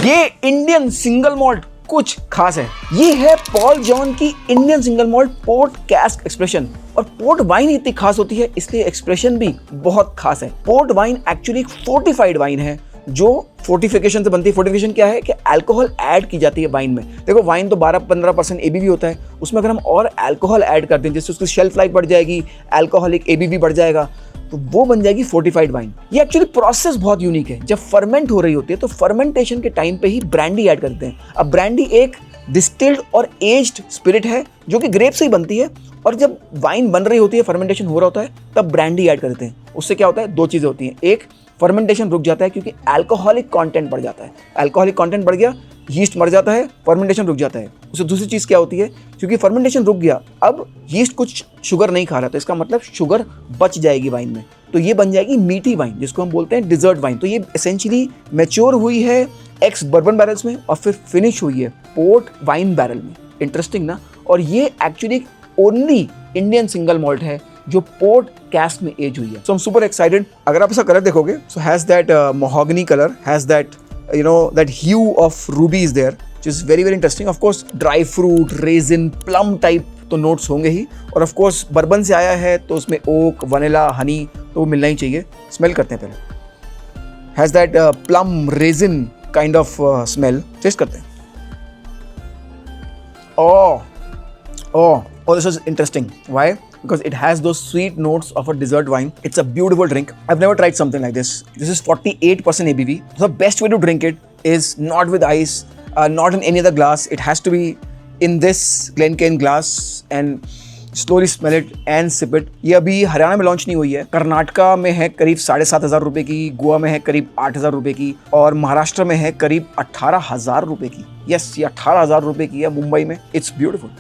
ये Indian single malt कुछ खास है। ये है पॉल जॉन की Indian single malt port cask expression. और पोर्ट वाइन इतनी खास होती है इसलिए एक्सप्रेशन भी बहुत खास है। पोर्ट वाइन एक्चुअली एक फोर्टिफाइड वाइन है जो फोर्टिफिकेशन से बनती है। फोर्टिफिकेशन क्या है कि अल्कोहल ऐड की जाती है वाइन में। देखो वाइन तो 12-15% एबीवी होता है, उसमें अगर हम और अल्कोहल ऐड करते हैं जिससे उसकी शेल्फ लाइफ बढ़ जाएगी, अल्कोहलिक एबीवी बढ़ जाएगा, तो वो बन जाएगी फोर्टिफाइड वाइन। ये एक्चुअली प्रोसेस बहुत यूनिक है। जब फर्मेंट हो रही होती है तो फर्मेंटेशन के टाइम पे ही ब्रांडी ऐड करते हैं। अब ब्रांडी एक डिस्टिल्ड और एज्ड स्पिरिट है जो कि ग्रेप से ही बनती है, और जब वाइन बन रही होती है, फर्मेंटेशन हो रहा होता है, तब ब्रांडी ऐड करते हैं। उससे क्या होता है, दो चीज़ें होती हैं। एक, फर्मेंटेशन रुक जाता है क्योंकि अल्कोहलिक कंटेंट बढ़ जाता है। अल्कोहलिक कंटेंट बढ़ गया, यीस्ट मर जाता है, फर्मेंटेशन रुक जाता है। उससे दूसरी चीज़ क्या होती है, क्योंकि फर्मेंटेशन रुक गया, अब यीस्ट कुछ शुगर नहीं खा रहा, तो इसका मतलब शुगर बच जाएगी वाइन में, तो ये बन जाएगी मीठी वाइन जिसको हम बोलते हैं डिजर्ट वाइन। तो ये एसेंशियली मैच्योर हुई है एक्स बर्बन बैरल्स में और फिर फिनिश हुई है पोर्ट वाइन बैरल में। इंटरेस्टिंग ना। और ये actually only Indian single malt है जो पोर्ट कैस्क में एज हुई है। So I am super excited. अगर आप इसका कलर देखोगे, so has that mahogany colour, has that that hue of ruby is there, which is very very interesting. Of course dry fruit, raisin, plum type तो notes होंगे ही, और of course bourbon से आया है तो उसमें ओक, वनीला, हनी तो वो मिलना ही चाहिए। स्मेल करते हैं पहले। Has that plum resin kind of smell. Taste करते हैं। Oh, this is interesting. Why? Because it has those sweet notes of a dessert wine. It's a beautiful drink. I've never tried something like this. This is 48% ABV. The best way to drink it is not with ice, not in any other glass. It has to be in this Glencairn glass and slowly smell it and sip it. ये अभी हरियाणा में launch नहीं हुई है। कर्नाटका में है करीब 7,500 रुपए की, गोवा में है करीब 8,000 रुपए की, और महाराष्ट्र में है करीब 18,000 रुपए की। यस, ये 18,000 रुपए की है मुंबई में। It's beautiful.